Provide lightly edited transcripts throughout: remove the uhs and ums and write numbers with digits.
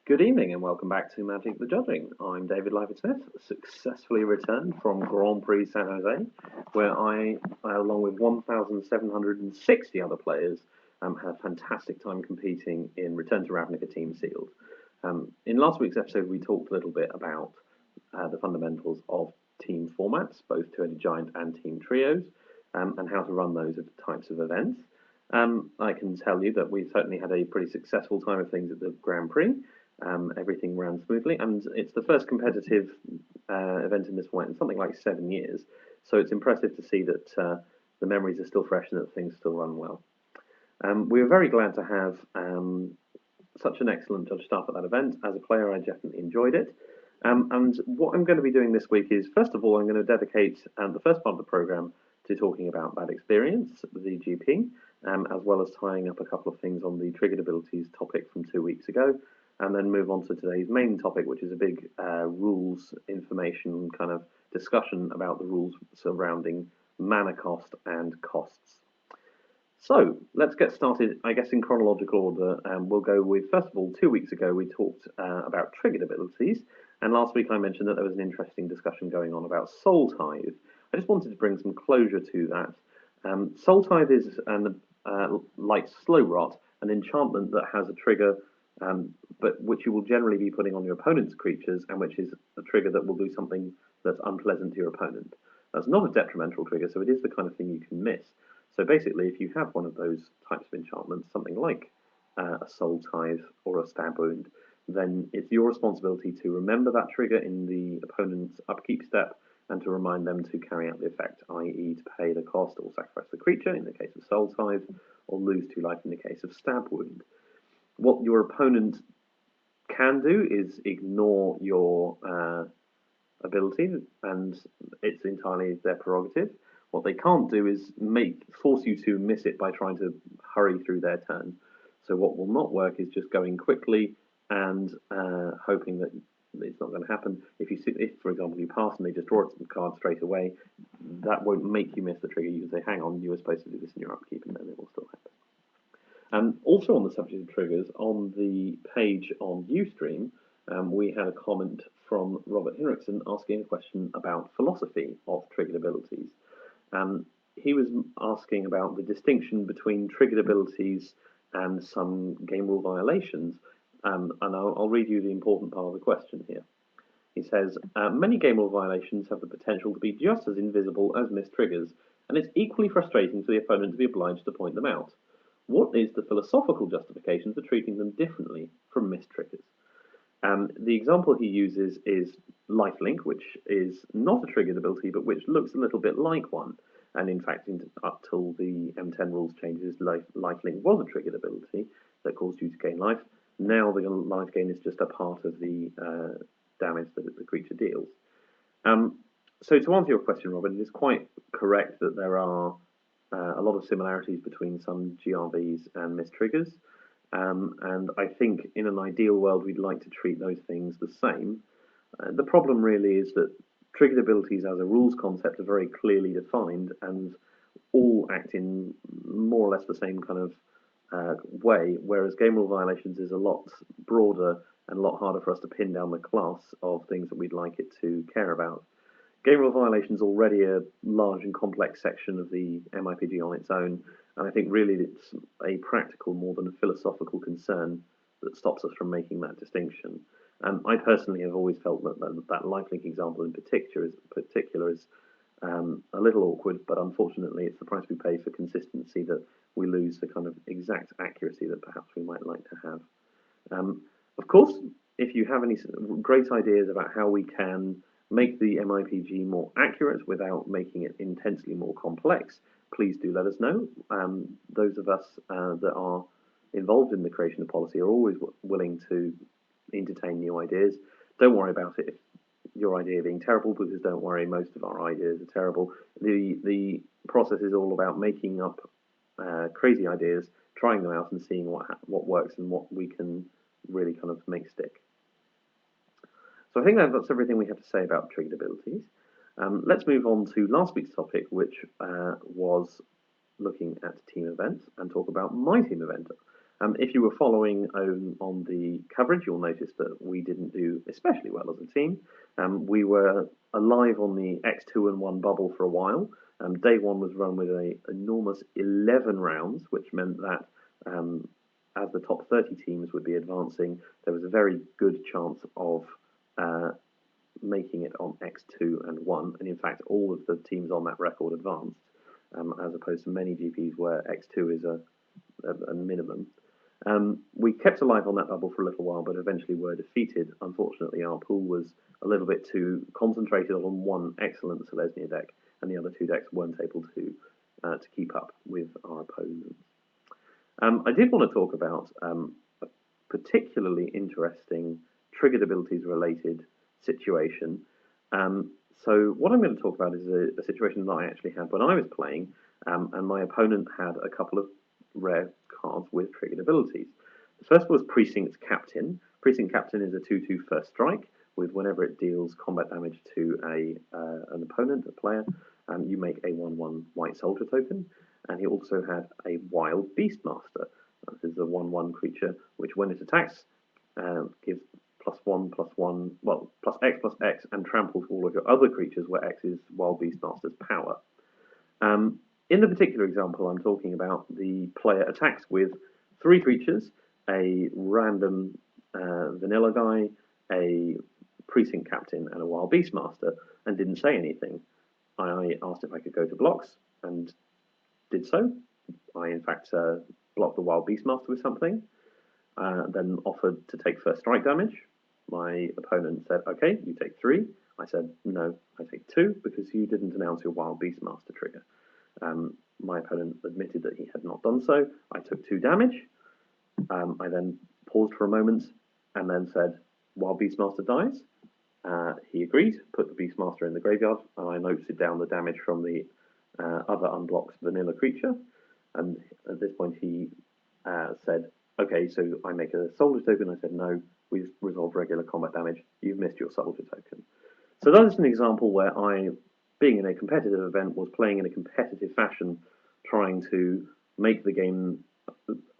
Good evening and welcome back to Magic the Judging. I'm David Livett-Smith, successfully returned from Grand Prix San Jose, where I, along with 1,760 other players, had a fantastic time competing in Return to Ravnica Team Sealed. In last week's episode, we talked a little bit about the fundamentals of team formats, both Two-Headed Giant and Team Trios, and how to run those types of events. I can tell you that we certainly had a pretty successful time of things at the Grand Prix. Everything ran smoothly, and it's the first competitive event in this format in something like 7 years. So it's impressive to see that the memories are still fresh and that things still run well. We were very glad to have such an excellent judge staff at that event. As a player, I definitely enjoyed it. And what I'm going to be doing this week is, first of all, I'm going to dedicate the first part of the program to talking about that experience, the GP, as well as tying up a couple of things on the triggered abilities topic from 2 weeks ago, and then move on to today's main topic, which is a big rules information kind of discussion about the rules surrounding mana cost and costs. So let's get started, I guess, in chronological order. We'll go with, first of all, 2 weeks ago we talked about triggered abilities, and last week I mentioned that there was an interesting discussion going on about Soul Tithe. I just wanted to bring some closure to that. Soul Tithe is, like Slow Rot, an enchantment that has a trigger but which you will generally be putting on your opponent's creatures, and which is a trigger that will do something that's unpleasant to your opponent. That's not a detrimental trigger, so it is the kind of thing you can miss. So basically, if you have one of those types of enchantments, something like a Soul Tithe or a Stab Wound, then it's your responsibility to remember that trigger in the opponent's upkeep step and to remind them to carry out the effect, i.e. to pay the cost or sacrifice the creature in the case of Soul Tithe, or lose 2 life in the case of Stab Wound. What your opponent can do is ignore your ability, and it's entirely their prerogative. What they can't do is force you to miss it by trying to hurry through their turn. So what will not work is just going quickly and hoping that it's not going to happen. If, for example, you pass and they just draw a card straight away, that won't make you miss the trigger. You can say, hang on, you were supposed to do this in your upkeep, and then it will still happen. Also on the subject of triggers, on the page on Ustream, we had a comment from Robert Hinrichsen asking a question about philosophy of triggered abilities. He was asking about the distinction between triggered abilities and some game rule violations, and I'll read you the important part of the question here. He says, many game rule violations have the potential to be just as invisible as missed triggers, and it's equally frustrating for the opponent to be obliged to point them out. What is the philosophical justification for treating them differently from missed triggers? The example he uses is Lifelink, which is not a triggered ability, but which looks a little bit like one. And in fact, up till the M10 rules changes, Lifelink was a triggered ability that caused you to gain life. Now the life gain is just a part of the damage that the creature deals. So to answer your question, Robin, it is quite correct that there are a lot of similarities between some GRVs and missed triggers. And I think in an ideal world, we'd like to treat those things the same. The problem really is that triggered abilities as a rules concept are very clearly defined and all act in more or less the same kind of way, whereas game rule violations is a lot broader and a lot harder for us to pin down the class of things that we'd like it to care about. Game rule violation is already a large and complex section of the MIPG on its own, and I think really it's a practical more than a philosophical concern that stops us from making that distinction. I personally have always felt that lifelink example in particular is a little awkward, but unfortunately it's the price we pay for consistency that we lose the kind of exact accuracy that perhaps we might like to have. Of course, if you have any great ideas about how we can make the MIPG more accurate without making it intensely more complex, please do let us know. Those of us that are involved in the creation of policy are always willing to entertain new ideas. Don't worry about it if your idea being terrible, because don't worry, most of our ideas are terrible. The process is all about making up crazy ideas, trying them out and seeing what works and what we can really kind of make stick. So I think that's everything we have to say about triggered abilities. Let's move on to last week's topic, which was looking at team events, and talk about my team event. If you were following on the coverage, you'll notice that we didn't do especially well as a team. We were alive on the X2-1 bubble for a while. Day one was run with an enormous 11 rounds, which meant that as the top 30 teams would be advancing, there was a very good chance of making it on X2 and 1. And in fact, all of the teams on that record advanced, as opposed to many GPs where X2 is a minimum. We kept alive on that bubble for a little while, but eventually were defeated. Unfortunately, our pool was a little bit too concentrated on one excellent Selesnya deck, and the other two decks weren't able to keep up with our opponents. I did want to talk about a particularly interesting triggered abilities related situation. So what I'm going to talk about is a situation that I actually had when I was playing, and my opponent had a couple of rare cards with triggered abilities. The first was Precinct Captain. Precinct Captain is a 2/2 first strike with whenever it deals combat damage to an opponent, a player, you make a 1/1 white soldier token. And he also had a Wild Beastmaster. This is a 1/1 creature which, when it attacks, gives +1/+1, well, +X/+X, and tramples all of your other creatures where X is Wild Beastmaster's power. In the particular example I'm talking about, the player attacks with 3 creatures, a random vanilla guy, a Precinct Captain, and a Wild Beastmaster, and didn't say anything. I asked if I could go to blocks, and did so. I, in fact, blocked the Wild Beastmaster with something, then offered to take first strike damage. My opponent said, okay, you take 3. I said, no, I take 2, because you didn't announce your Wild Beastmaster trigger. My opponent admitted that he had not done so. I took 2 damage. I then paused for a moment and then said, Wild Beastmaster dies. He agreed, put the Beastmaster in the graveyard, and I noted down the damage from the other unblocked vanilla creature. And at this point he said, okay, so I make a soldier token. I said, no, we've resolved regular combat damage. You've missed your soldier token. So that is an example where I, being in a competitive event, was playing in a competitive fashion, trying to make the game,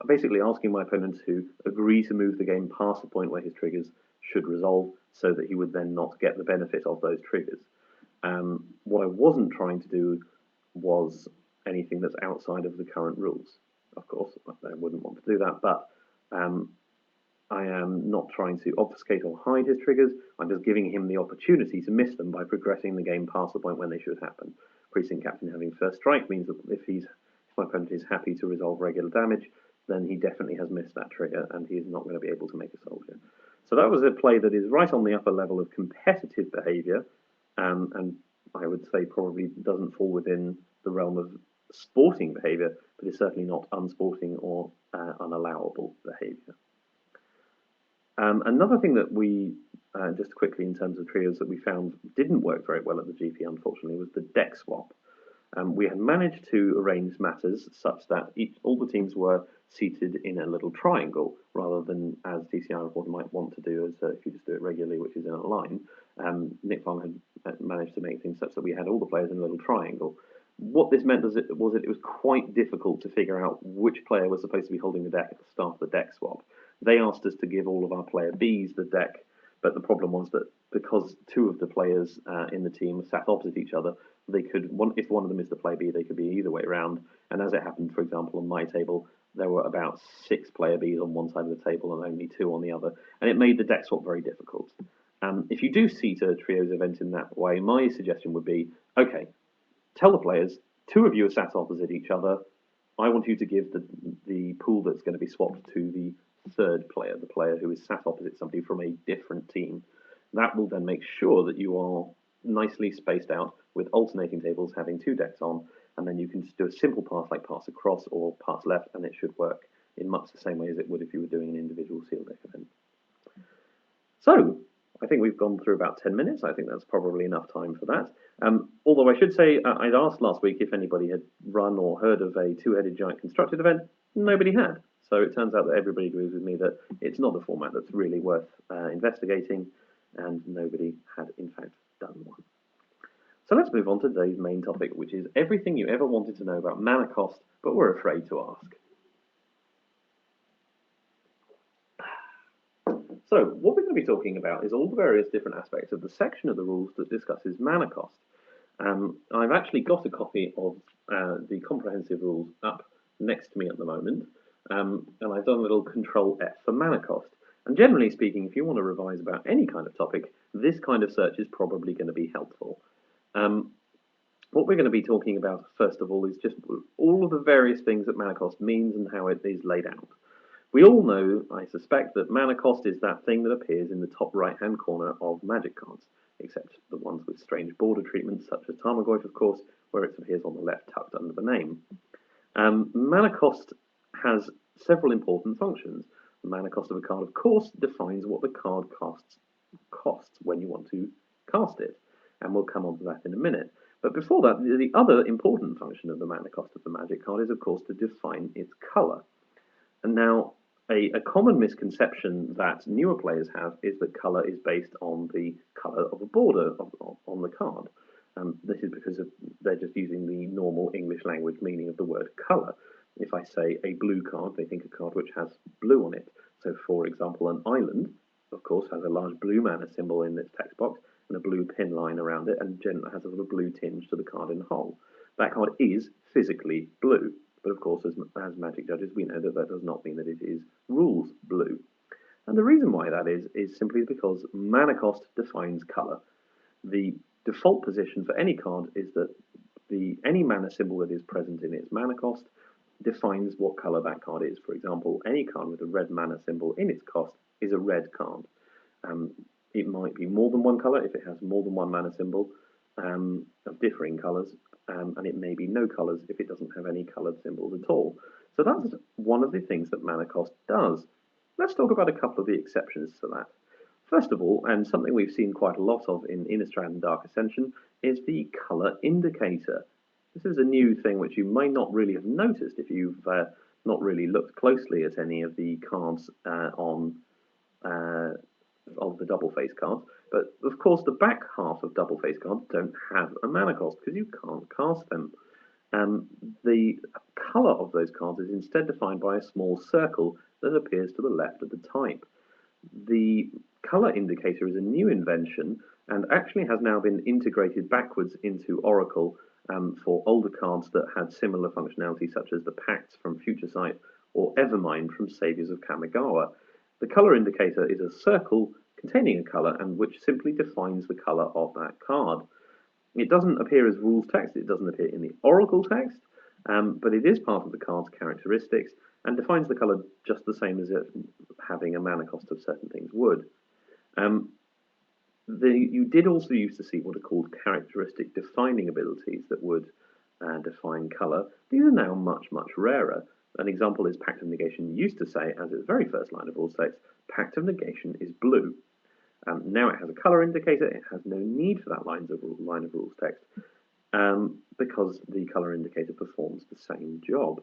basically asking my opponent to agree to move the game past the point where his triggers should resolve, so that he would then not get the benefit of those triggers. What I wasn't trying to do was anything that's outside of the current rules. Of course, I wouldn't want to do that, but I am not trying to obfuscate or hide his triggers. I'm just giving him the opportunity to miss them by progressing the game past the point when they should happen. Precinct Captain having first strike means that if my opponent is happy to resolve regular damage, then he definitely has missed that trigger, and he is not going to be able to make a soldier. So that was a play that is right on the upper level of competitive behaviour, and I would say probably doesn't fall within the realm of sporting behaviour, but is certainly not unsporting or unallowable behaviour. Another thing that we, just quickly in terms of trios, that we found didn't work very well at the GP, unfortunately, was the deck swap. We had managed to arrange matters such that all the teams were seated in a little triangle, rather than as DCI Report might want to do, as if you just do it regularly, which is in a line. Nick Fong had managed to make things such that we had all the players in a little triangle. What this meant was that it was quite difficult to figure out which player was supposed to be holding the deck at the start of the deck swap. They asked us to give all of our player Bs the deck, but the problem was that because 2 of the players in the team sat opposite each other, they could, if one of them is the player B, they could be either way around. And as it happened, for example, on my table, there were about 6 player Bs on one side of the table and only 2 on the other, and it made the deck swap very difficult. If you do seat a trios event in that way, my suggestion would be, okay, tell the players, 2 of you are sat opposite each other. I want you to give the pool that's going to be swapped to the 3rd player, the player who is sat opposite somebody from a different team. That will then make sure that you are nicely spaced out with alternating tables having 2 decks on, and then you can just do a simple pass like pass across or pass left, and it should work in much the same way as it would if you were doing an individual sealed deck event. So, I think we've gone through about 10 minutes. I think that's probably enough time for that. Although I should say, I'd asked last week if anybody had run or heard of a 2-headed giant constructed event. Nobody had. So it turns out that everybody agrees with me that it's not a format that's really worth investigating, and nobody had, in fact, done one. So let's move on to today's main topic, which is everything you ever wanted to know about mana cost, but were afraid to ask. So what we're going to be talking about is all the various different aspects of the section of the rules that discusses mana cost. I've actually got a copy of the comprehensive rules up next to me at the moment, and I've done a little Control F for mana cost. And generally speaking, if you want to revise about any kind of topic, this kind of search is probably going to be helpful. What we're going to be talking about first of all is just all of the various things that mana cost means and how it is laid out. We all know, I suspect, that mana cost is that thing that appears in the top right-hand corner of magic cards, except the ones with strange border treatments, such as Tarmogoyf, of course, where it appears on the left tucked under the name. Mana cost has several important functions. The mana cost of a card, of course, defines what the card costs when you want to cast it, and we'll come on to that in a minute. But before that, the other important function of the mana cost of the magic card is, of course, to define its colour. And now, a common misconception that newer players have is that colour is based on the colour of a border on the card. This is because they're just using the normal English language meaning of the word colour. If I say a blue card, they think a card which has blue on it. So, for example, an island, of course, has a large blue mana symbol in its text box and a blue pin line around it, and generally has a sort of blue tinge to the card in whole. That card is physically blue. But of course, as Magic judges, we know that that does not mean that it is rules blue. And the reason why that is simply because mana cost defines colour. The default position for any card is that any mana symbol that is present in its mana cost defines what colour that card is. For example, any card with a red mana symbol in its cost is a red card. It might be more than one colour if it has more than one mana symbol of differing colours. And it may be no colours if it doesn't have any coloured symbols at all. So that's one of the things that mana cost does. Let's talk about a couple of the exceptions to that. First of all, and something we've seen quite a lot of in Innistrad and Dark Ascension, is the colour indicator. This is a new thing which you may not really have noticed if you've not really looked closely at any of the cards of the double face cards. But of course, the back half of double face cards don't have a mana cost because you can't cast them. The colour of those cards is instead defined by a small circle that appears to the left of the type. The colour indicator is a new invention and actually has now been integrated backwards into Oracle for older cards that had similar functionality, such as the Pacts from Future Sight or Evermind from Saviors of Kamigawa. The colour indicator is a circle containing a colour and which simply defines the colour of that card. It doesn't appear as rules text, it doesn't appear in the Oracle text, but it is part of the card's characteristics and defines the colour just the same as it having a mana cost of certain things would. You did also used to see what are called characteristic defining abilities that would define colour. These are now much, much rarer. An example is Pact of Negation used to say, as its very first line of rules text, Pact of Negation is blue. Now it has a colour indicator, it has no need for that line of rules text because the colour indicator performs the same job.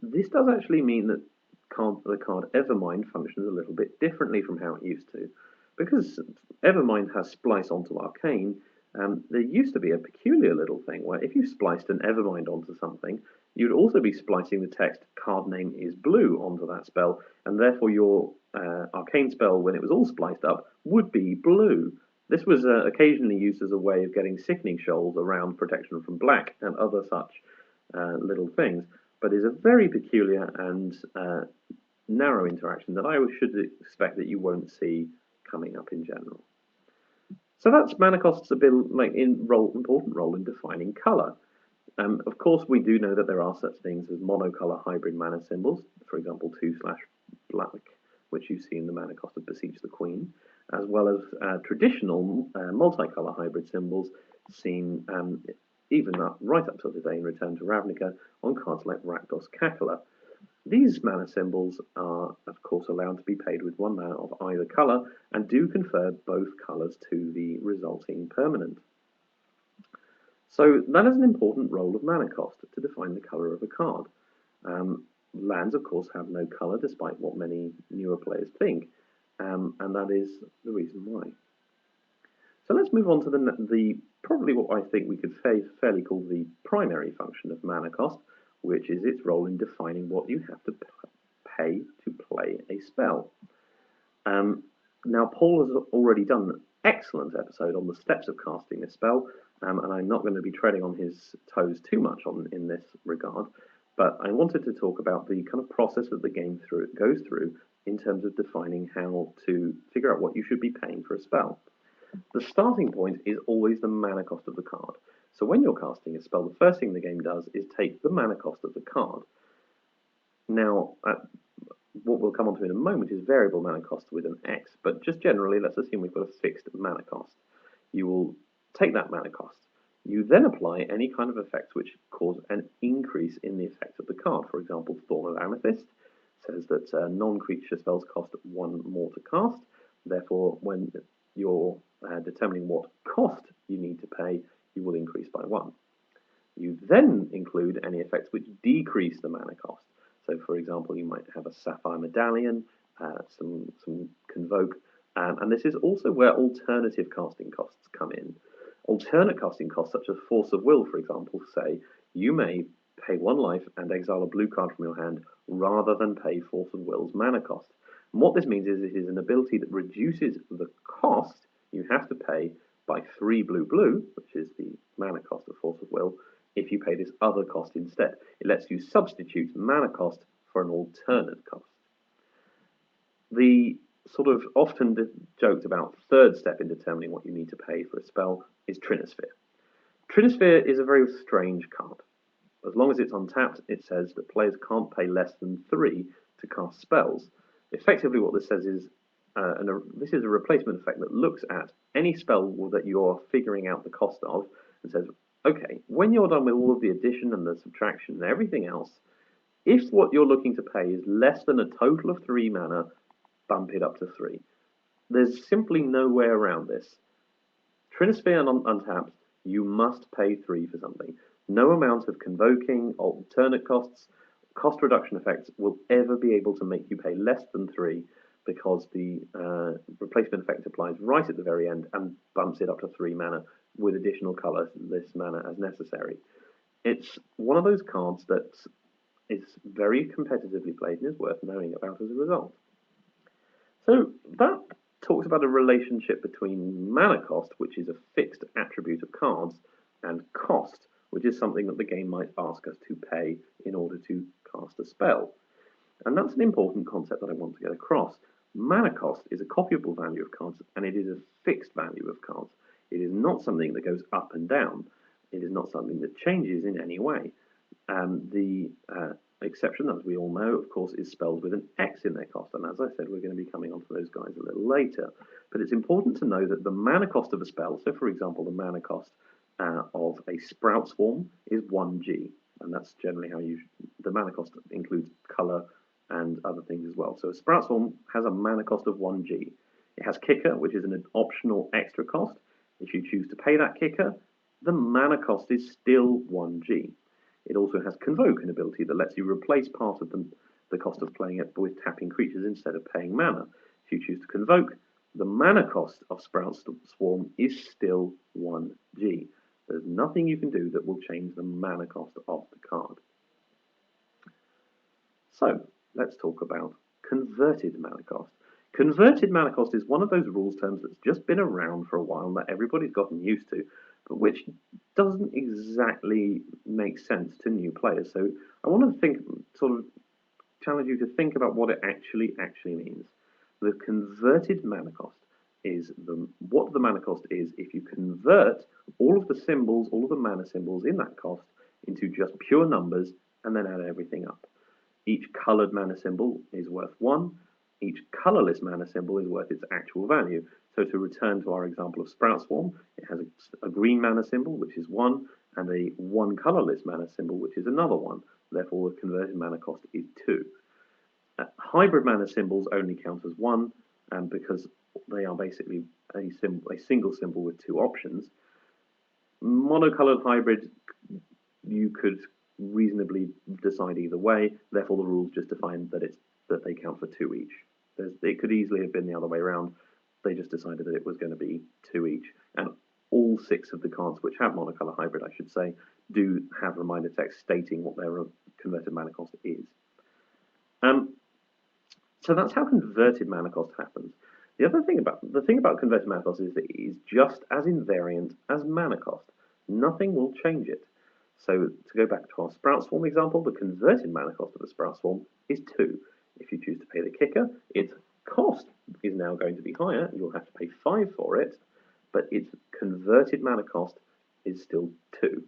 This does actually mean that the card Evermind functions a little bit differently from how it used to. Because Evermind has splice onto Arcane, there used to be a peculiar little thing where if you spliced an Evermind onto something, you'd also be splicing the text card name is blue onto that spell, and therefore your Arcane spell, when it was all spliced up, would be blue. This was occasionally used as a way of getting Sickening Shoals around protection from black and other such little things, but is a very peculiar and narrow interaction that I should expect that you won't see coming up in general. So that's mana cost's important role in defining colour. Of course, we do know that there are such things as monocolour hybrid mana symbols, for example, 2/black, which you see in the mana cost of Beseech the Queen, as well as traditional multicolour hybrid symbols seen even right up to today in Return to Ravnica on cards like Rakdos Kakala. These mana symbols are, of course, allowed to be paid with one mana of either colour and do confer both colours to the resulting permanent. So that is an important role of mana cost to define the colour of a card. Lands, of course, have no colour, despite what many newer players think, and that is the reason why. So let's move on to the probably what I think we could fairly call the primary function of mana cost, which is its role in defining what you have to pay to play a spell. Now, Paul has already done an excellent episode on the steps of casting a spell, and I'm not going to be treading on his toes too much in this regard, but I wanted to talk about the kind of process that the game goes through in terms of defining how to figure out what you should be paying for a spell. The starting point is always the mana cost of the card. So when you're casting a spell, the first thing the game does is take the mana cost of the card. Now, what we'll come on to in a moment is variable mana cost with an X, but just generally, let's assume we've got a fixed mana cost. You will take that mana cost. You then apply any kind of effects which cause an increase in the effect of the card. For example, Thorn of Amethyst says that non-creature spells cost 1 more to cast. Therefore, when you're determining what cost you need to pay, you will increase by 1. You then include any effects which decrease the mana cost. So, for example, you might have a Sapphire Medallion, some Convoke, and this is also where alternative casting costs come in. Alternate casting costs, such as Force of Will, for example, say you may pay 1 life and exile a blue card from your hand rather than pay Force of Will's mana cost. And what this means is it is an ability that reduces the cost you have to pay by 3 blue, which is the mana cost of Force of Will, if you pay this other cost instead. It lets you substitute mana cost for an alternate cost. The sort of often joked about third step in determining what you need to pay for a spell is Trinisphere. Trinisphere is a very strange card. As long as it's untapped, it says that players can't pay less than 3 to cast spells. Effectively, what this says is, this is a replacement effect that looks at any spell that you're figuring out the cost of and says, okay, when you're done with all of the addition and the subtraction and everything else, if what you're looking to pay is less than a total of 3 mana, bump it up to 3. There's simply no way around this. Trinisphere untapped, you must pay 3 for something. No amount of convoking, alternate costs, cost reduction effects will ever be able to make you pay less than 3 because the replacement effect applies right at the very end and bumps it up to 3 mana with additional colorless mana as necessary. It's one of those cards that is very competitively played and is worth knowing about as a result. So that talks about a relationship between mana cost, which is a fixed attribute of cards, and cost, which is something that the game might ask us to pay in order to cast a spell. And that's an important concept that I want to get across. Mana cost is a copyable value of cards, and it is a fixed value of cards. It is not something that goes up and down. It is not something that changes in any way. The exception, as we all know, of course, is spells with an X in their cost. And as I said, we're going to be coming on to those guys a little later. But it's important to know that the mana cost of a spell, so for example, the mana cost of a Sprout Swarm is 1G. And that's generally how the mana cost includes color and other things as well. So a Sprout Swarm has a mana cost of 1G. It has Kicker, which is an optional extra cost. If you choose to pay that Kicker, the mana cost is still 1G. It also has Convoke, an ability that lets you replace part of the cost of playing it with tapping creatures instead of paying mana. If you choose to Convoke, the mana cost of Sprout Swarm is still 1G. There's nothing you can do that will change the mana cost of the card. So, let's talk about converted mana cost. Converted mana cost is one of those rules terms that's just been around for a while and that everybody's gotten used to, but which doesn't exactly make sense to new players. So I want to challenge you to think about what it actually means. The converted mana cost is what the mana cost is if you convert all of the symbols, all of the mana symbols in that cost into just pure numbers and then add everything up. Each colored mana symbol is worth 1. Each colorless mana symbol is worth its actual value. So to return to our example of Sprout Swarm, it has a green mana symbol, which is 1, and a 1 colorless mana symbol, which is another 1. Therefore, the converted mana cost is 2. Hybrid mana symbols only count as 1, because they are basically a single symbol with 2 options. Monocolored hybrid, you could reasonably decide either way. Therefore, the rules just define that they count for 2 each. It could easily have been the other way around. They just decided that it was going to be 2 each. And all 6 of the cards which have monocolor hybrid, I should say, do have reminder text stating what their converted mana cost is. So that's how converted mana cost happens. The thing about converted mana cost is that it is just as invariant as mana cost. Nothing will change it. So to go back to our Sprout Swarm example, the converted mana cost of a Sprout Swarm is 2. If you choose to pay the kicker, its cost is now going to be higher. You'll have to pay 5 for it, but its converted mana cost is still 2.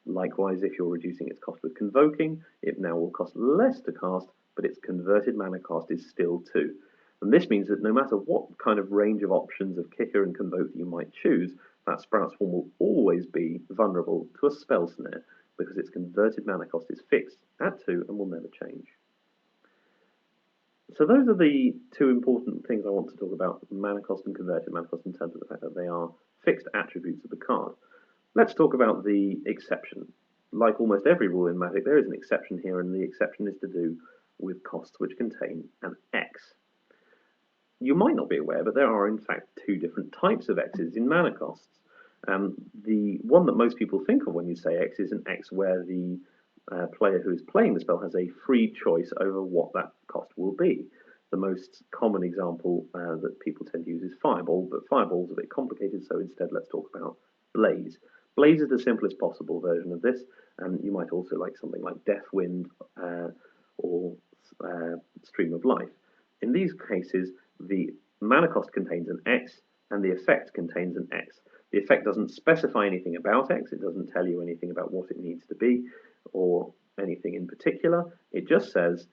Likewise, if you're reducing its cost with Convoking, it now will cost less to cast, but its converted mana cost is still 2. And this means that no matter what kind of range of options of Kicker and Convoke that you might choose, that Sprout Swarm will always be vulnerable to a Spell Snare, because its converted mana cost is fixed at 2 and will never change. So those are the two important things I want to talk about, mana cost and converted mana cost, in terms of the fact that they are fixed attributes of the card. Let's talk about the exception. Like almost every rule in Magic, there is an exception here, and the exception is to do with costs which contain an X. You might not be aware, but there are in fact two different types of X's in mana costs. The one that most people think of when you say X is an X where the player who is playing the spell has a free choice over what that cost will be. The most common example that people tend to use is Fireball, but Fireball is a bit complicated, so instead let's talk about Blaze. Blaze is the simplest possible version of this, and you might also like something like Deathwind or Stream of Life. In these cases, the mana cost contains an X, and the effect contains an X. The effect doesn't specify anything about X, it doesn't tell you anything about what it needs to be, or anything in particular, it just says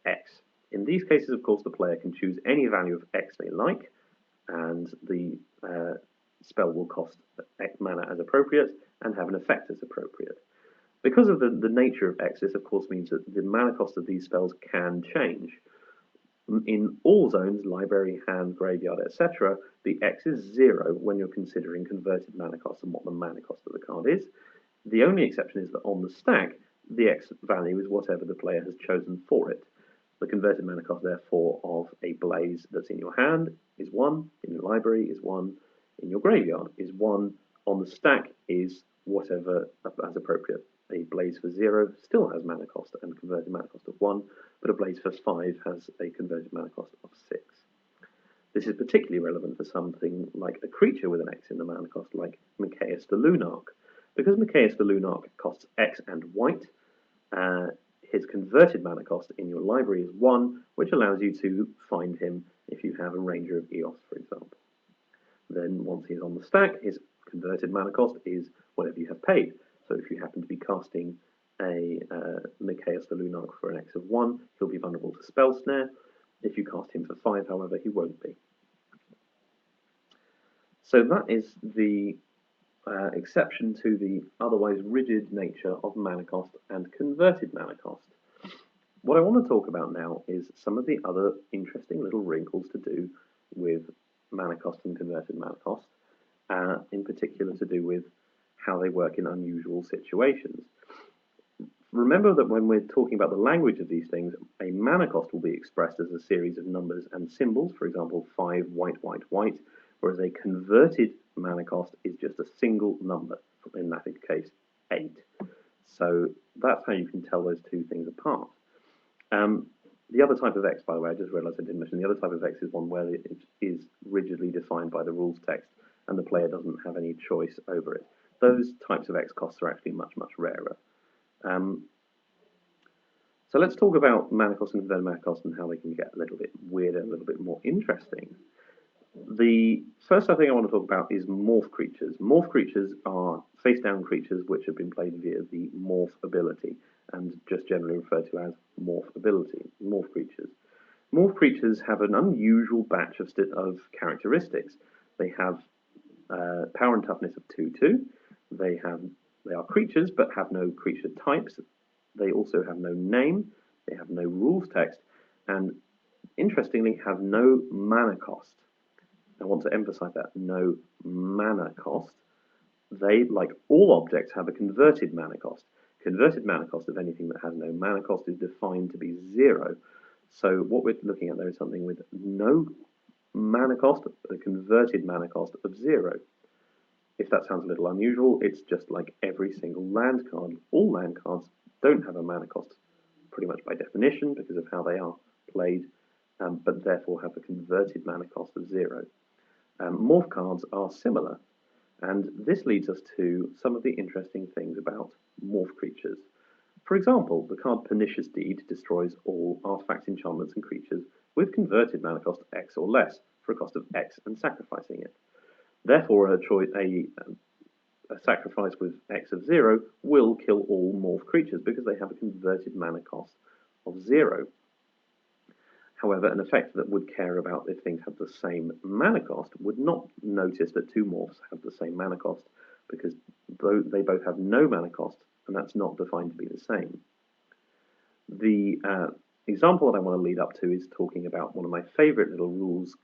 X. In these cases, of course, the player can choose any value of X they like, and the spell will cost X mana as appropriate and have an effect as appropriate. Because of the nature of X, this of course means that the mana cost of these spells can change. In all zones, library, hand, graveyard, etc., the X is 0 when you're considering converted mana cost and what the mana cost of the card is. The only exception is that on the stack, the X value is whatever the player has chosen for it. The converted mana cost, therefore, of a Blaze that's in your hand is 1, in your library is 1, in your graveyard is 1, on the stack is whatever as appropriate. A Blaze for 0 still has mana cost and converted mana cost of 1, but a Blaze for 5 has a converted mana cost of 6. This is particularly relevant for something like a creature with an X in the mana cost, like Mikaeus the Lunarch. Because Mikaeus the Lunarch costs X and white, his converted mana cost in your library is 1, which allows you to find him if you have a Ranger of Eos, for example. Then once he's on the stack, his converted mana cost is whatever you have paid. So if you happen to be casting a Mikaeus the Lunarch for an X of 1, he'll be vulnerable to Spell Snare. If you cast him for 5, however, he won't be. So that is the exception to the otherwise rigid nature of mana cost and converted mana cost. What I want to talk about now is some of the other interesting little wrinkles to do with mana cost and converted mana cost, in particular to do with how they work in unusual situations. Remember that when we're talking about the language of these things, a mana cost will be expressed as a series of numbers and symbols, for example, 5, white, white, white, whereas a converted mana cost is just a single number, in that case, 8. So that's how you can tell those two things apart. The other type of X, by the way, I just realized I didn't mention, the other type of X is one where it is rigidly defined by the rules text and the player doesn't have any choice over it. Those types of X costs are actually much, much rarer. So let's talk about mana cost and converted mana cost and how they can get a little bit weirder, a little bit more interesting. The first thing I want to talk about is morph creatures. Morph creatures are face-down creatures which have been played via the morph ability, and just generally referred to as morph ability, morph creatures. Morph creatures have an unusual batch of characteristics. They have power and toughness of 2/2. They are creatures but have no creature types. They also have no name. They have no rules text, and interestingly have no mana cost. I want to emphasize that, no mana cost. They, like all objects, have a converted mana cost. Converted mana cost of anything that has no mana cost is defined to be 0. So what we're looking at there is something with no mana cost, but a converted mana cost of 0. If that sounds a little unusual, it's just like every single land card. All land cards don't have a mana cost, pretty much by definition, because of how they are played. but therefore have a converted mana cost of 0. Morph cards are similar, and this leads us to some of the interesting things about morph creatures. For example, the card Pernicious Deed destroys all artifacts, enchantments, and creatures with converted mana cost X or less for a cost of X and sacrificing it. Therefore, a sacrifice with X of 0 will kill all morph creatures because they have a converted mana cost of 0. However, an effect that would care about if things have the same mana cost would not notice that two morphs have the same mana cost because they both have no mana cost, and that's not defined to be the same. The example that I want to lead up to is talking about one of my favourite little rules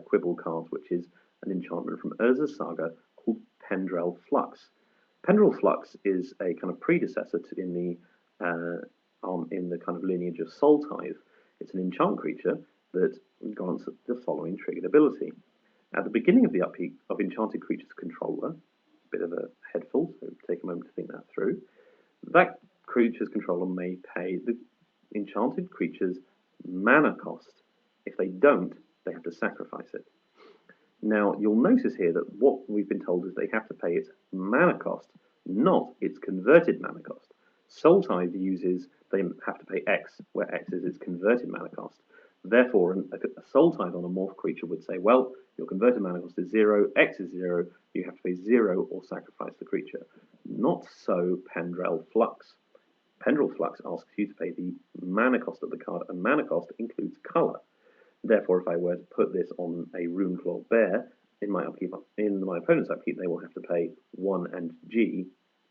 quibble cards, which is an enchantment from Urza's Saga called Pendrell Flux. Pendrell Flux is a kind of predecessor in the kind of lineage of Soul Tithe. It's an enchant creature that grants the following triggered ability. At the beginning of the upkeep of Enchanted Creature's Controller, a bit of a headful, so take a moment to think that through, that creature's controller may pay the enchanted creature's mana cost. If they don't, they have to sacrifice it. Now, you'll notice here that what we've been told is they have to pay its mana cost, not its converted mana cost. Soul Tithe uses they have to pay X, where X is its converted mana cost. Therefore, a Soul Tithe on a morph creature would say, well, your converted mana cost is 0, X is 0, you have to pay 0 or sacrifice the creature. Not so Pendrell Flux. Pendrell Flux asks you to pay the mana cost of the card, and mana cost includes colour. Therefore, if I were to put this on a Runeclaw Bear, in my opponent's upkeep, they will have to pay 1 and G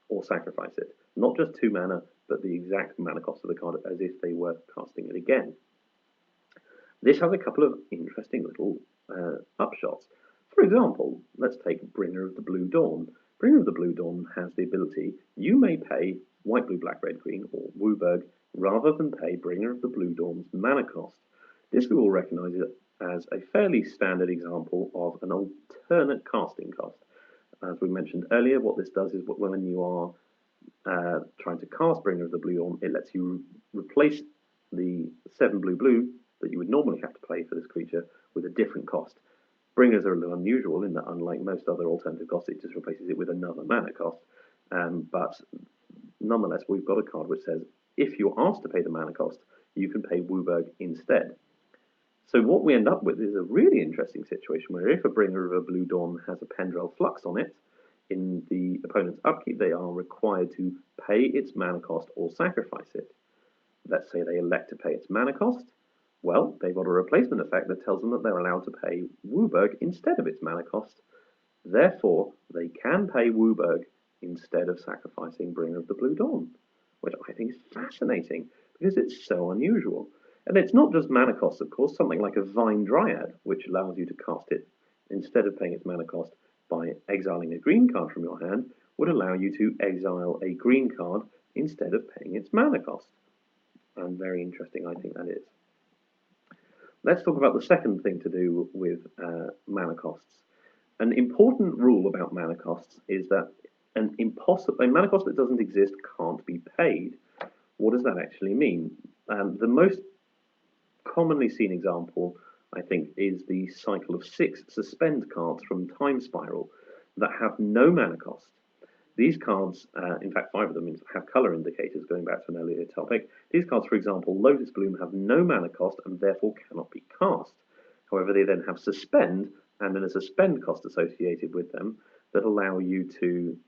or sacrifice it. Not just 2 mana, but the exact mana cost of the card as if they were casting it again. This has a couple of interesting little upshots. For example, let's take Bringer of the Blue Dawn. Bringer of the Blue Dawn has the ability, you may pay white, blue, black, red, green, or Wooburg, rather than pay Bringer of the Blue Dawn's mana cost. This we will recognise as a fairly standard example of an alternate casting cost. As we mentioned earlier, what this does is when you are trying to cast Bringer of the Blue Dawn, it lets you replace the 7 blue that you would normally have to pay for this creature with a different cost. Bringers are a little unusual in that, unlike most other alternative costs, it just replaces it with another mana cost. But nonetheless, we've got a card which says if you're asked to pay the mana cost, you can pay Wooburg instead. So what we end up with is a really interesting situation where if a Bringer of a Blue Dawn has a Pendrell Flux on it, in the opponent's upkeep, they are required to pay its mana cost or sacrifice it. Let's say they elect to pay its mana cost. Well, they've got a replacement effect that tells them that they're allowed to pay Wooburg instead of its mana cost. Therefore, they can pay Wooburg instead of sacrificing Bringer of the Blue Dawn, which I think is fascinating because it's so unusual. And it's not just mana cost, of course. Something like a Vine Dryad, which allows you to cast it instead of paying its mana cost by exiling a green card from your hand, would allow you to exile a green card instead of paying its mana cost. And very interesting, I think that is. Let's talk about the second thing to do with mana costs. An important rule about mana costs is that a mana cost that doesn't exist can't be paid. What does that actually mean? The most commonly seen example, I think, is the cycle of 6 suspend cards from Time Spiral that have no mana cost. These cards, in fact 5 of them, have colour indicators, going back to an earlier topic. These cards, for example, Lotus Bloom, have no mana cost and therefore cannot be cast. However, they then have Suspend, and then a Suspend cost associated with them that allow you to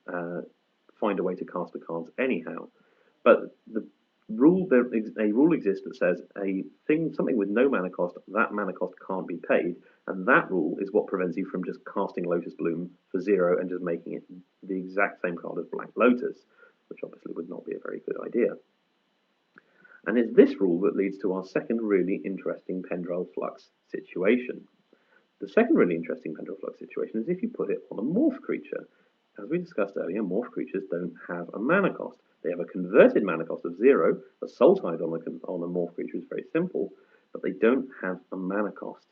find a way to cast the cards anyhow. But a rule exists that says something with no mana cost, that mana cost can't be paid, and that rule is what prevents you from just casting Lotus Bloom for 0 and just making it the exact same card as Black Lotus, which obviously would not be a very good idea. And it's this rule that leads to our second really interesting Pendrell Flux situation. The second really interesting Pendrell Flux situation is if you put it on a morph creature. As we discussed earlier, morph creatures don't have a mana cost. They have a converted mana cost of 0. A Soul Tithe on a morph creature is very simple, but they don't have a mana cost.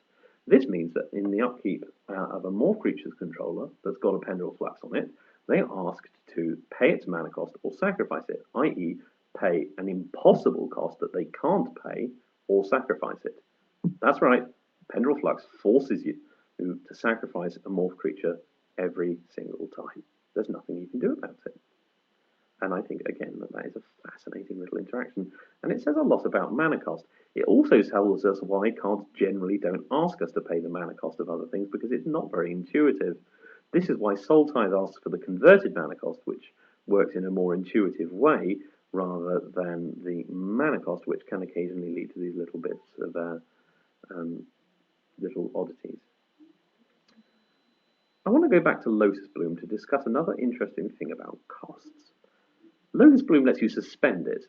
This means that in the upkeep of a morph creature's controller that's got a Pendrell Flux on it, they are asked to pay its mana cost or sacrifice it, i.e. pay an impossible cost that they can't pay or sacrifice it. That's right, Pendrell Flux forces you to sacrifice a morph creature every single time. There's nothing you can do about it. And I think, again, that is a fascinating little interaction. And it says a lot about mana cost. It also tells us why cards generally don't ask us to pay the mana cost of other things, because it's not very intuitive. This is why Soul Tithe asks for the converted mana cost, which works in a more intuitive way, rather than the mana cost, which can occasionally lead to these little bits of little oddities. I want to go back to Lotus Bloom to discuss another interesting thing about costs. Lotus Bloom lets you suspend it,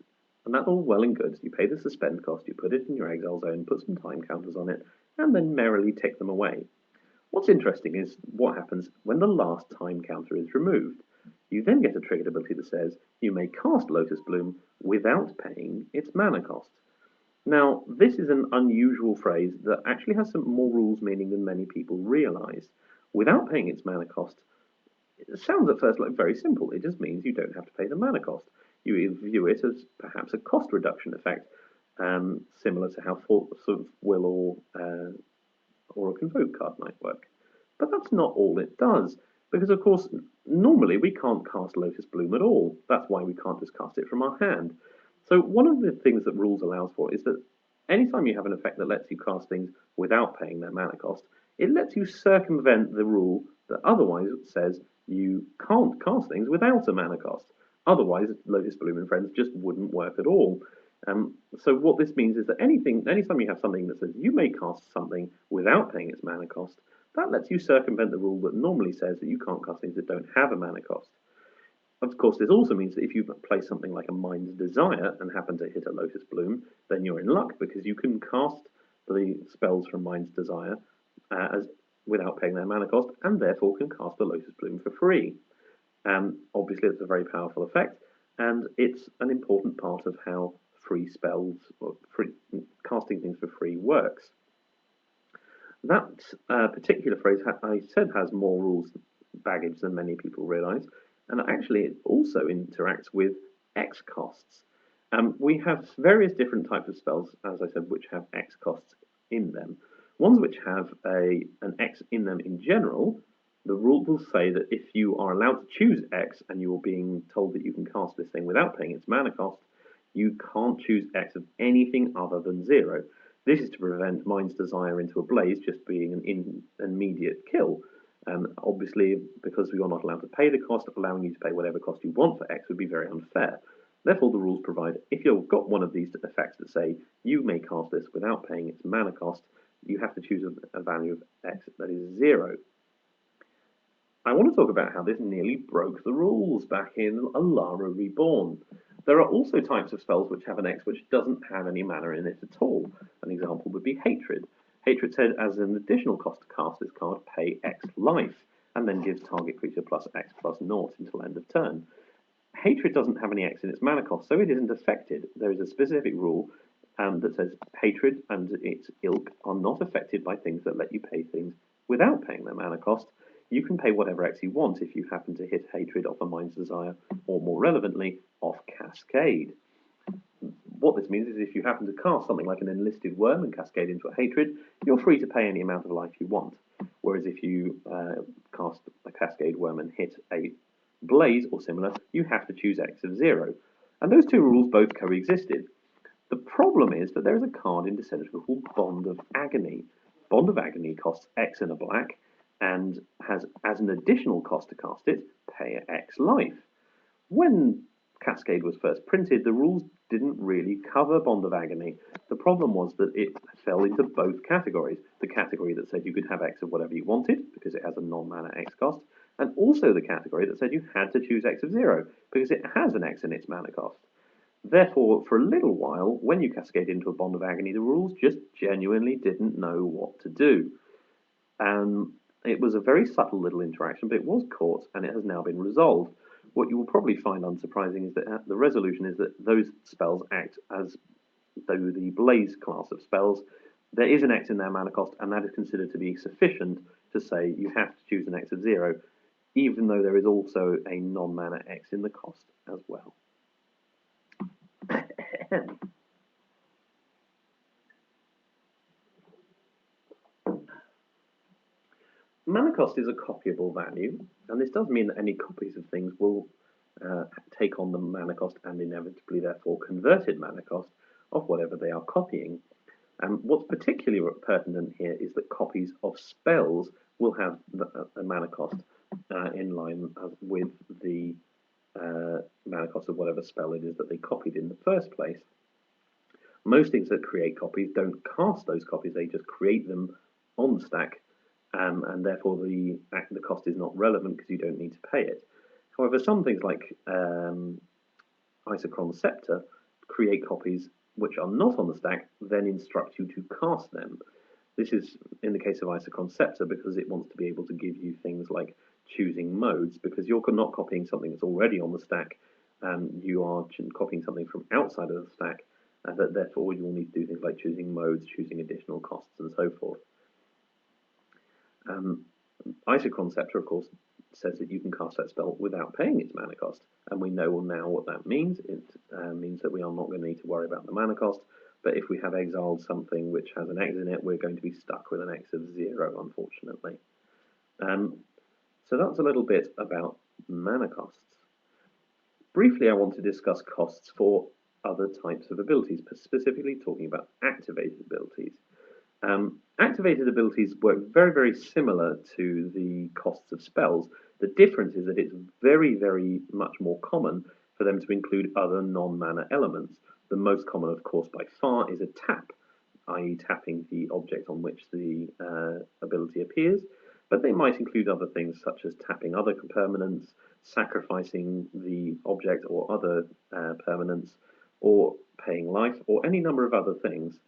and that's all well and good. You pay the suspend cost, you put it in your exile zone, put some time counters on it, and then merrily take them away. What's interesting is what happens when the last time counter is removed. You then get a triggered ability that says you may cast Lotus Bloom without paying its mana cost. Now, this is an unusual phrase that actually has some more rules meaning than many people realise. Without paying its mana cost, it sounds at first like very simple. It just means you don't have to pay the mana cost. You view it as perhaps a cost reduction effect, similar to how sort of will or a convoke card might work. But that's not all it does, because of course normally we can't cast Lotus Bloom at all. That's why we can't just cast it from our hand. So one of the things that rules allows for is that anytime you have an effect that lets you cast things without paying their mana cost, it lets you circumvent the rule that otherwise says you can't cast things without a mana cost. Otherwise, Lotus Bloom and Friends just wouldn't work at all. So what this means is that anytime you have something that says you may cast something without paying its mana cost, that lets you circumvent the rule that normally says that you can't cast things that don't have a mana cost. Of course, this also means that if you play something like a Mind's Desire and happen to hit a Lotus Bloom, then you're in luck because you can cast the spells from Mind's Desire without paying their mana cost, and therefore can cast the Lotus Bloom for free. Obviously, it's a very powerful effect, and it's an important part of how free spells, or casting things for free works. That particular phrase, I said, has more rules baggage than many people realise, and actually it also interacts with X costs. We have various different types of spells, as I said, which have X costs in them. Ones which have an X in them in general, the rule will say that if you are allowed to choose X and you're being told that you can cast this thing without paying its mana cost, you can't choose X of anything other than 0. This is to prevent Mind's Desire into a Blaze just being an immediate kill. Obviously, because you're not allowed to pay the cost, allowing you to pay whatever cost you want for X would be very unfair. Therefore, the rules provide if you've got one of these effects that say you may cast this without paying its mana cost, you have to choose a value of X that is 0. I want to talk about how this nearly broke the rules back in Alara Reborn. There are also types of spells which have an X which doesn't have any mana in it at all. An example would be Hatred. Hatred said, as an additional cost to cast this card, pay X life, and then gives target creature plus X plus 0 until end of turn. Hatred doesn't have any X in its mana cost, so it isn't affected. There is a specific rule that says Hatred and its ilk are not affected by things that let you pay things without paying their mana cost. You can pay whatever X you want if you happen to hit Hatred off a Mind's Desire, or more relevantly, off Cascade. What this means is if you happen to cast something like an Enlisted Worm and Cascade into a Hatred, you're free to pay any amount of life you want. Whereas if you cast a Cascade Worm and hit a Blaze or similar, you have to choose X of 0. And those two rules both coexisted. The problem is that there is a card in Descendant called Bond of Agony. Bond of Agony costs X and a black, and has, as an additional cost to cast it, pay X life. When Cascade was first printed, the rules didn't really cover Bond of Agony. The problem was that it fell into both categories. The category that said you could have X of whatever you wanted, because it has a non-mana X cost, and also the category that said you had to choose X of 0, because it has an X in its mana cost. Therefore, for a little while, when you cascade into a Bond of Agony, the rules just genuinely didn't know what to do. It was a very subtle little interaction, but it was caught, and it has now been resolved. What you will probably find unsurprising is that the resolution is that those spells act as though the Blaze class of spells, there is an X in their mana cost, and that is considered to be sufficient to say you have to choose an X of 0, even though there is also a non-mana X in the cost as well. Mana cost is a copyable value, and this does mean that any copies of things will take on the mana cost and inevitably, therefore, converted mana cost of whatever they are copying. What's particularly pertinent here is that copies of spells will have a mana cost in line with the mana cost of whatever spell it is that they copied in the first place. Most things that create copies don't cast those copies; they just create them on the stack, and therefore the cost is not relevant because you don't need to pay it. However, some things like Isochron Scepter create copies which are not on the stack, then instruct you to cast them. This is in the case of Isochron Scepter because it wants to be able to give you things like choosing modes, because you're not copying something that's already on the stack, you are copying something from outside of the stack, and that therefore you will need to do things like choosing modes, choosing additional costs, and so forth. Isochron Scepter, of course, says that you can cast that spell without paying its mana cost, and we know now what that means. It means that we are not going to need to worry about the mana cost, but if we have exiled something which has an X in it, we're going to be stuck with an X of 0, unfortunately. So that's a little bit about mana costs. Briefly, I want to discuss costs for other types of abilities, specifically talking about activated abilities. Activated abilities work very, very similar to the costs of spells. The difference is that it's very, very much more common for them to include other non-mana elements. The most common, of course, by far is a tap, i.e. tapping the object on which the ability appears, but they might include other things such as tapping other permanents, sacrificing the object or other permanents, or paying life, or any number of other things.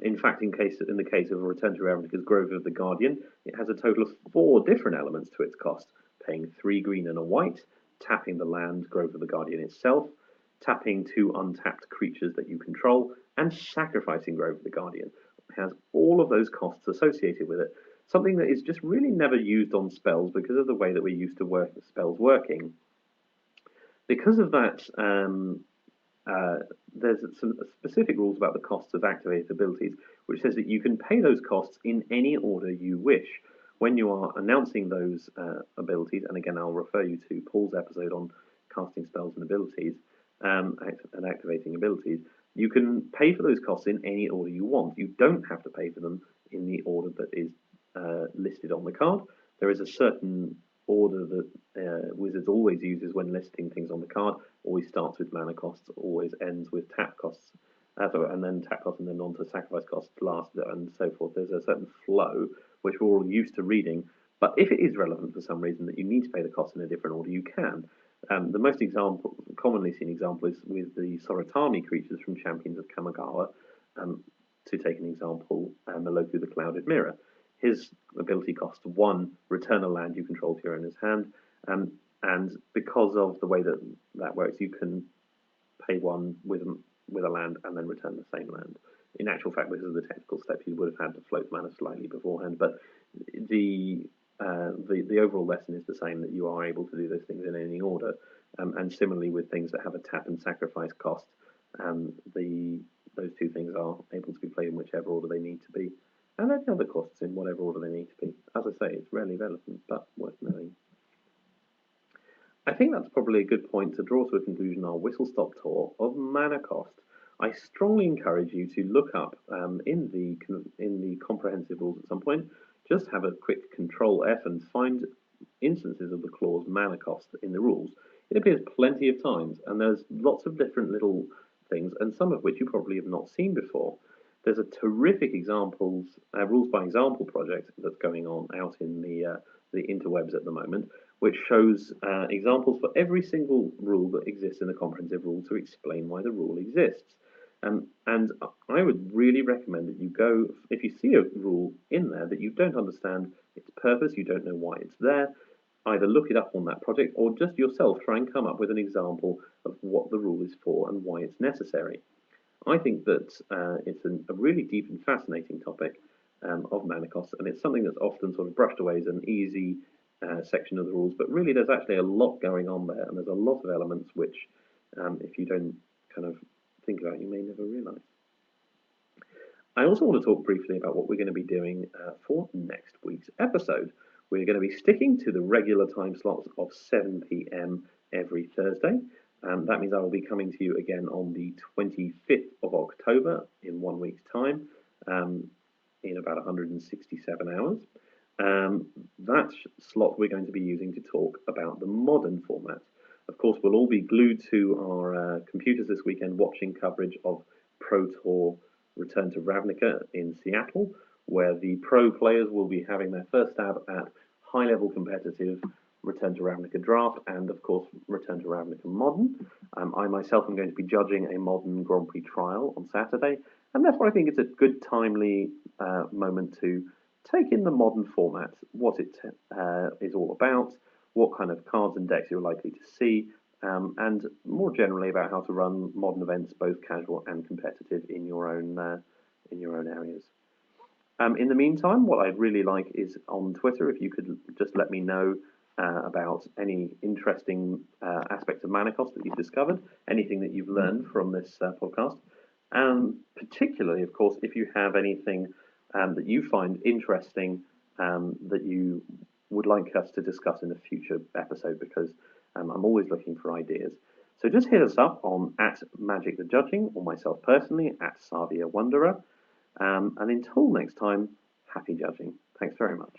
In fact, in the case of a Return to Ravnica's Grove of the Guardian, it has a total of 4 different elements to its cost: paying 3 green and a white, tapping the land Grove of the Guardian itself, tapping 2 untapped creatures that you control, and sacrificing Grove of the Guardian. It has all of those costs associated with it, something that is just really never used on spells because of the way that we're used to spells working. Because of that, there's some specific rules about the costs of activated abilities, which says that you can pay those costs in any order you wish. When you are announcing those abilities, and again, I'll refer you to Paul's episode on casting spells and abilities and activating abilities, you can pay for those costs in any order you want. You don't have to pay for them in the order that is listed on the card. There is a certain order that Wizards always uses when listing things on the card. Always starts with mana costs, always ends with tap costs, and then tap costs, and then on to sacrifice costs last, and so forth. There's a certain flow which we're all used to reading, but if it is relevant for some reason that you need to pay the costs in a different order, you can. The most commonly seen example is with the Soratami creatures from Champions of Kamigawa. To take an example, Meloku the Clouded Mirror. His ability costs 1, return a land you control to your owner's hand, and because of the way that that works, you can pay 1 with a land and then return the same land. In actual fact, because of the technical steps, you would have had to float mana slightly beforehand, but the overall lesson is the same, that you are able to do those things in any order. And similarly with things that have a tap and sacrifice cost, those 2 things are able to be played in whichever order they need to be. And then the other costs in whatever order they need to be. As I say, it's rarely relevant, but worth knowing. I think that's probably a good point to draw to a conclusion our whistle-stop tour of mana cost. I strongly encourage you to look up in the comprehensive rules at some point. Just have a quick Control F and find instances of the clause mana cost in the rules. It appears plenty of times, and there's lots of different little things, and some of which you probably have not seen before. There's a terrific rules by example project that's going on out in the interwebs at the moment, which shows examples for every single rule that exists in the comprehensive rule to explain why the rule exists. And I would really recommend that you go, if you see a rule in there that you don't understand its purpose, you don't know why it's there, either look it up on that project or just yourself try and come up with an example of what the rule is for and why it's necessary. I think that it's a really deep and fascinating topic of mana costs, and it's something that's often sort of brushed away as an easy section of the rules, but really there's actually a lot going on there, and there's a lot of elements which, if you don't kind of think about it, you may never realise. I also want to talk briefly about what we're going to be doing for next week's episode. We're going to be sticking to the regular time slots of 7 p.m. every Thursday. That means I will be coming to you again on the 25th of October in 1 week's time, in about 167 hours. That slot we're going to be using to talk about the modern format. Of course, we'll all be glued to our computers this weekend watching coverage of Pro Tour Return to Ravnica in Seattle, where the pro players will be having their first stab at high-level competitive Return to Ravnica draft and, of course, Return to Ravnica Modern. I myself am going to be judging a Modern Grand Prix trial on Saturday, and therefore I think it's a good, timely moment to take in the modern format, what it is all about, what kind of cards and decks you're likely to see, and more generally about how to run modern events, both casual and competitive, in your own areas. In the meantime, what I'd really like is on Twitter, if you could just let me know about any interesting aspects of mana cost that you've discovered, anything that you've learned from this podcast, and particularly, of course, if you have anything that you find interesting that you would like us to discuss in a future episode, because I'm always looking for ideas. So just hit us up on @MagicTheJudging, or myself personally @SaviaWanderer. And until next time, happy judging. Thanks very much.